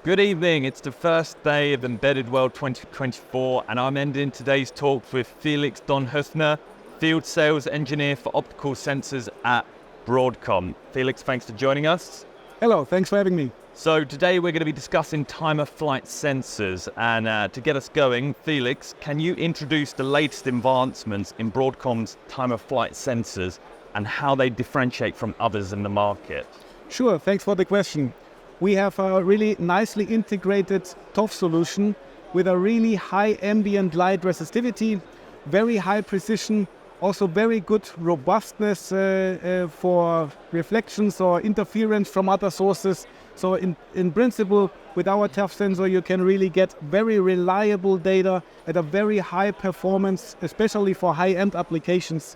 Good evening, it's the first day of Embedded World 2024 and I'm ending today's talk with Felix Donhöfner, Field Sales Engineer for Optical Sensors at Broadcom. Felix, thanks for joining us. Hello, thanks for having me. So today we're going to be discussing time-of-flight sensors, and to get us going, Felix, can you introduce the latest advancements in Broadcom's time-of-flight sensors and how they differentiate from others in the market? Sure, thanks for the question. We have a really nicely integrated TOF solution with a really high ambient light resistivity, very high precision, also very good robustness for reflections or interference from other sources. So in principle, with our TOF sensor, you can really get very reliable data at a very high performance, especially for high-end applications.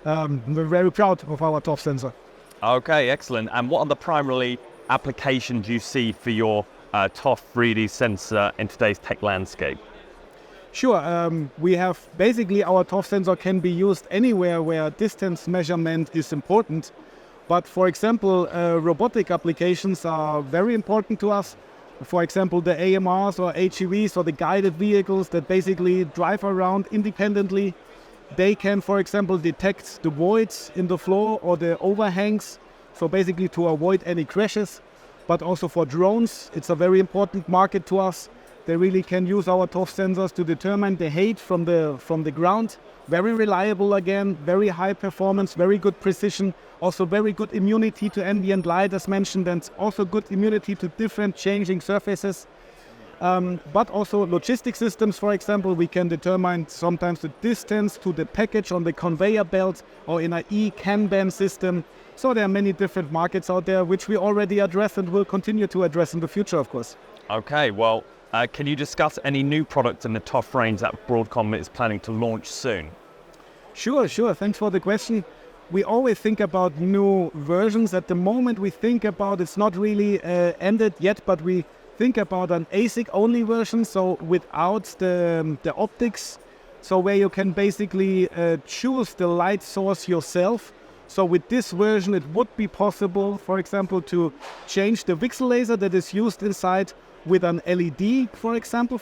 We're very proud of our TOF sensor. Okay, excellent. And what are the primary applications you see for your TOF 3D sensor in today's tech landscape? Sure, we have basically our TOF sensor can be used anywhere where distance measurement is important. But for example, robotic applications are very important to us. For example, the AMRs or HEVs or the guided vehicles that basically drive around independently. They can, for example, detect the voids in the floor or the overhangs. So basically to avoid any crashes, but also for drones, it's a very important market to us. They really can use our TOF sensors to determine the height from the ground. Very reliable again, very high performance, very good precision, also very good immunity to ambient light as mentioned, and also good immunity to different changing surfaces. But also logistic systems, for example, we can determine sometimes the distance to the package on the conveyor belt or in an e-Kanban system. So there are many different markets out there which we already address and will continue to address in the future, of course. Okay, well, can you discuss any new products in the TOF range that Broadcom is planning to launch soon? Sure. Thanks for the question. We always think about new versions. At the moment we think about it's not really ended yet, but we think about an ASIC-only version, so without the optics, so where you can basically choose the light source yourself. So with this version, it would be possible, for example, to change the VCSEL laser that is used inside with an LED, for example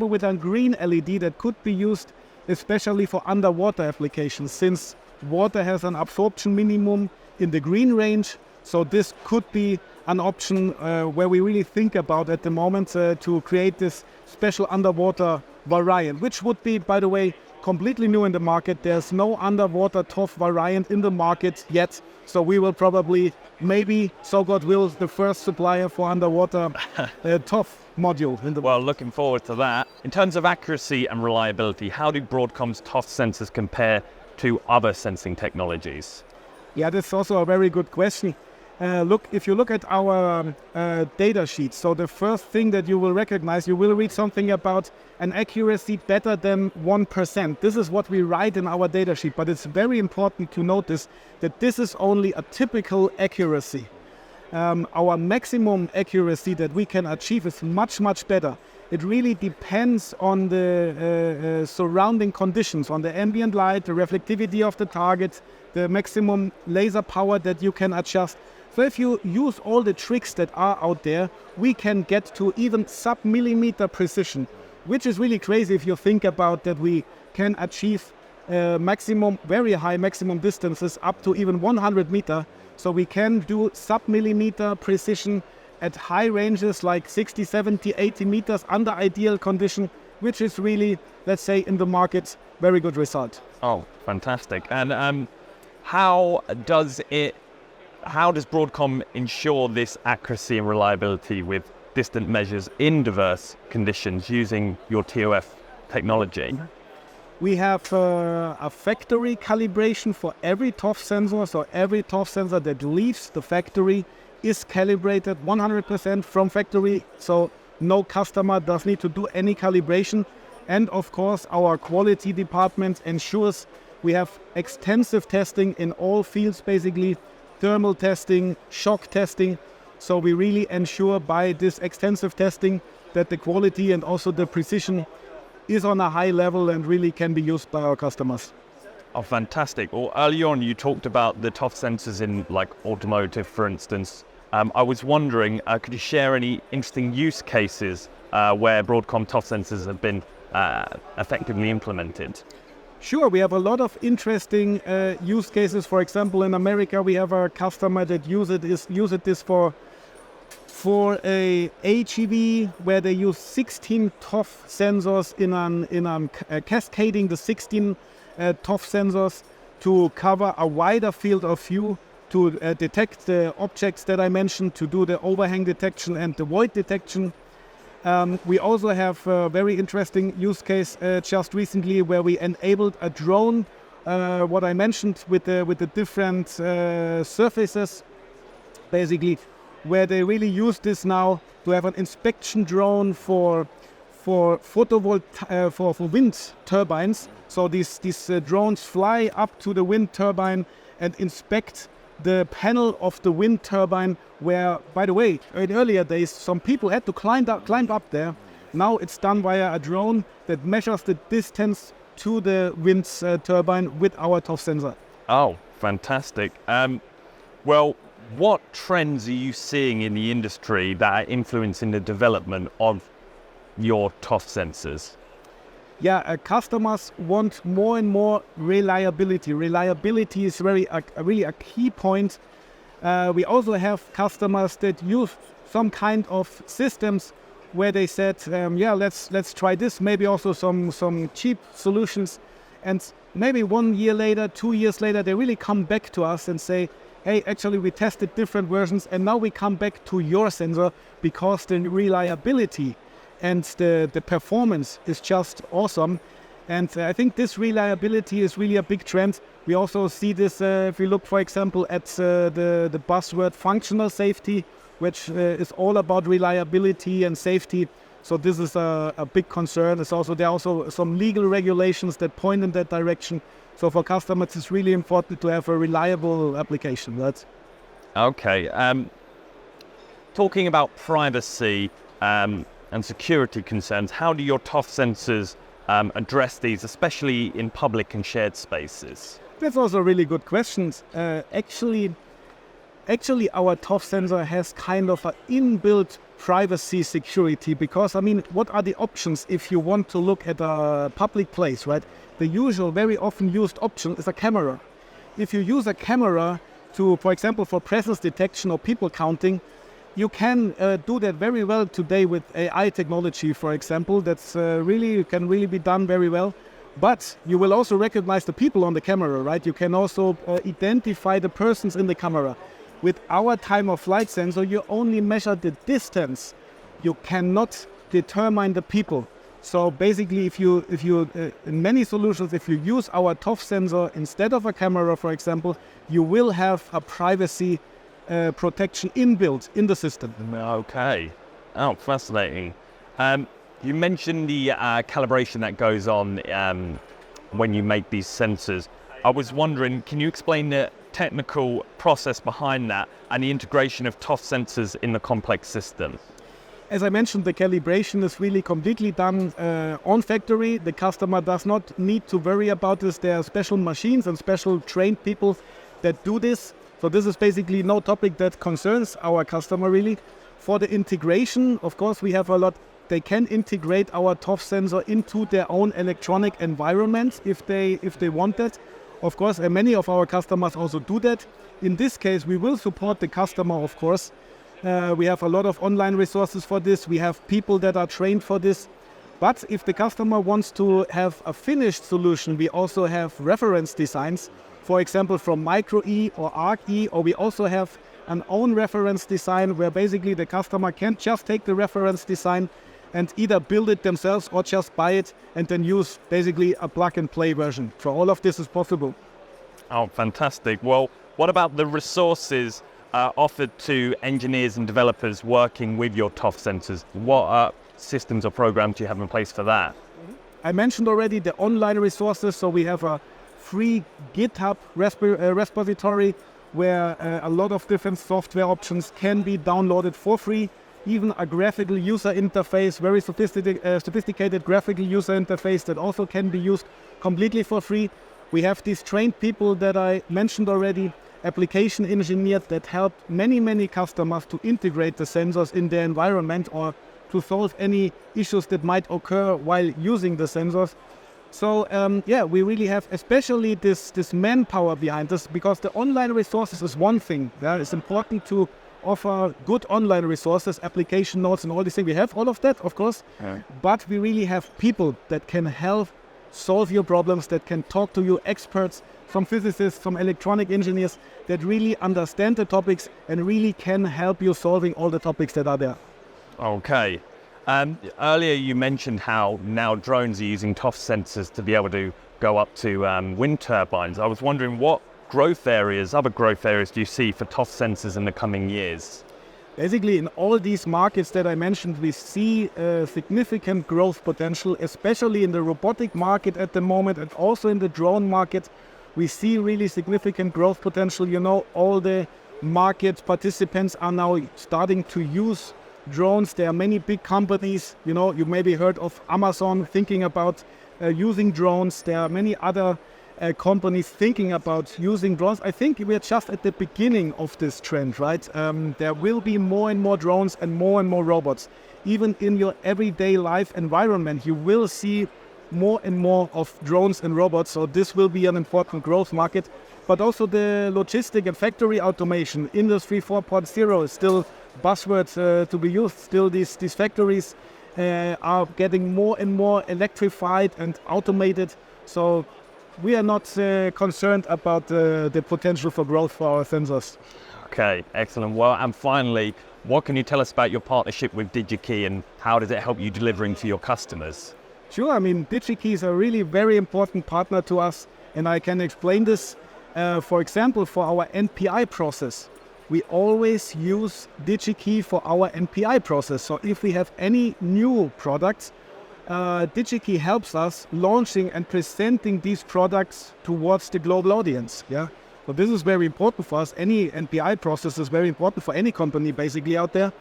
with a green LED that could be used especially for underwater applications, since water has an absorption minimum in the green range. So this could be an option where we really think about at the moment to create this special underwater variant, which would be, by the way, completely new in the market. There's no underwater TOF variant in the market yet. So we will probably, maybe, so God wills, the first supplier for underwater TOF module in the Well, looking forward to that. In terms of accuracy and reliability, how do Broadcom's TOF sensors compare to other sensing technologies? Yeah, that's also a very good question. If you look at our data sheet, so the first thing that you will recognize, you will read something about an accuracy better than 1%. This is what we write in our data sheet, but it's very important to notice that this is only a typical accuracy. Our maximum accuracy that we can achieve is much, much better. It really depends on the surrounding conditions, on the ambient light, the reflectivity of the target, the maximum laser power that you can adjust. So if you use all the tricks that are out there, we can get to even sub-millimeter precision, which is really crazy if you think about that we can achieve very high maximum distances up to even 100 meters. So we can do sub-millimeter precision at high ranges like 60, 70, 80 meters under ideal condition, which is really, let's say, in the market, very good result. Oh, fantastic. And how does Broadcom ensure this accuracy and reliability with distant measures in diverse conditions using your TOF technology? We have a factory calibration for every TOF sensor, so every TOF sensor that leaves the factory is calibrated 100% from factory, so no customer does need to do any calibration. And of course, our quality department ensures we have extensive testing in all fields, basically thermal testing, shock testing. So we really ensure by this extensive testing that the quality and also the precision is on a high level and really can be used by our customers. Oh, fantastic. Well, early on you talked about the TOF sensors in like automotive, for instance. I was wondering, could you share any interesting use cases where Broadcom ToF sensors have been effectively implemented? Sure, we have a lot of interesting use cases. For example, in America, we have a customer that uses this for a HEV where they use 16 ToF sensors in cascading the 16 ToF sensors to cover a wider field of view, to detect the objects that I mentioned, to do the overhang detection and the void detection. We also have a very interesting use case just recently where we enabled a drone, what I mentioned with the different surfaces, basically, where they really use this now to have an inspection drone for wind turbines. So these drones fly up to the wind turbine and inspect the panel of the wind turbine, where, by the way, in earlier days, some people had to climb up there. Now it's done via a drone that measures the distance to the wind turbine with our ToF sensor. Oh, fantastic. Well, what trends are you seeing in the industry that are influencing the development of your ToF sensors? Yeah, customers want more and more reliability. Reliability is really a key point. We also have customers that use some kind of systems where they said, let's try this. Maybe also some cheap solutions, and maybe 1 year later, 2 years later, they really come back to us and say, hey, actually we tested different versions, and now we come back to your sensor because the reliability and the performance is just awesome. And I think this reliability is really a big trend. We also see this if we look, for example, at the buzzword functional safety, which is all about reliability and safety. So this is a big concern. There are also some legal regulations that point in that direction. So for customers, it's really important to have a reliable application. Right? Okay. Talking about privacy and security concerns, how do your ToF sensors address these, especially in public and shared spaces? That's also a really good question. Actually, our ToF sensor has kind of an inbuilt privacy security, because, I mean, what are the options if you want to look at a public place, right? The usual, very often used option is a camera. If you use a camera to, for example, for presence detection or people counting, you can do that very well today with AI technology, for example. That's can really be done very well. But you will also recognize the people on the camera, right? You can also identify the persons in the camera. With our time of flight sensor, you only measure the distance. You cannot determine the people. So basically, if you in many solutions, if you use our ToF sensor instead of a camera, for example, you will have a privacy protection inbuilt in the system. Okay. Oh, fascinating. You mentioned the calibration that goes on when you make these sensors. I was wondering, can you explain the technical process behind that and the integration of ToF sensors in the complex system? As I mentioned, the calibration is really completely done on factory. The customer does not need to worry about this. There are special machines and special trained people that do this. So this is basically no topic that concerns our customer really. For the integration, of course, we have a lot. They can integrate our ToF sensor into their own electronic environment if they want that. Of course, many of our customers also do that. In this case, we will support the customer, of course. We have a lot of online resources for this. We have people that are trained for this. But if the customer wants to have a finished solution, we also have reference designs, for example, from Micro-E or Arc-E, or we also have an own reference design where basically the customer can just take the reference design and either build it themselves or just buy it and then use basically a plug-and-play version. So all of this is possible. Oh, fantastic. Well, what about the resources offered to engineers and developers working with your ToF sensors? What systems or programs do you have in place for that? I mentioned already the online resources. So we have a free GitHub repository where a lot of different software options can be downloaded for free. Even a graphical user interface, very sophisticated graphical user interface that also can be used completely for free. We have these trained people that I mentioned already. application engineers that help many customers to integrate the sensors in their environment or to solve any issues that might occur while using the sensors. So we really have especially this manpower behind this, because the online resources is one thing. It's important to offer good online resources, application notes and all these things. We have all of that, of course, but we really have people that can help solve your problems, that can talk to you, experts, from physicists, from electronic engineers that really understand the topics and really can help you solving all the topics that are there. Okay. Earlier you mentioned how now drones are using TOF sensors to be able to go up to wind turbines. I was wondering what other growth areas do you see for TOF sensors in the coming years? Basically, in all these markets that I mentioned, we see significant growth potential, especially in the robotic market at the moment and also in the drone market. We see really significant growth potential. You know, all the market participants are now starting to use drones. There are many big companies, you know, you maybe heard of Amazon thinking about using drones. There are many other companies thinking about using drones. I think we're just at the beginning of this trend, right? There will be more and more drones and more robots. Even in your everyday life environment, you will see more and more of drones and robots. So this will be an important growth market. But also the logistic and factory automation, Industry 4.0 is still buzzwords to be used. Still these factories are getting more and more electrified and automated. So we are not concerned about the potential for growth for our sensors. Okay, excellent. Well, and finally, what can you tell us about your partnership with DigiKey and how does it help you delivering to your customers? Sure, I mean, DigiKey is a really very important partner to us, and I can explain this. For example, for our NPI process, we always use DigiKey for our NPI process. So if we have any new products, DigiKey helps us launching and presenting these products towards the global audience. Yeah, so this is very important for us. Any NPI process is very important for any company basically out there.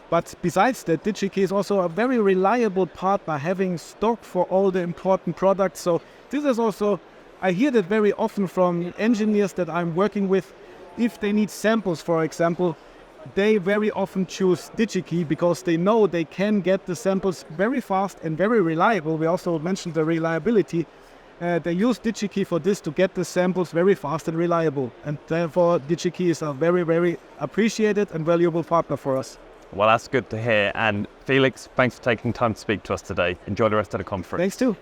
But besides that, DigiKey is also a very reliable partner, having stock for all the important products. So this is also, I hear that very often from engineers that I'm working with. If they need samples, for example, they very often choose DigiKey because they know they can get the samples very fast and very reliable. We also mentioned the reliability. They use DigiKey for this to get the samples very fast and reliable. And therefore, DigiKey is a very appreciated and valuable partner for us. Well, that's good to hear. And Felix, thanks for taking time to speak to us today. Enjoy the rest of the conference. Thanks too.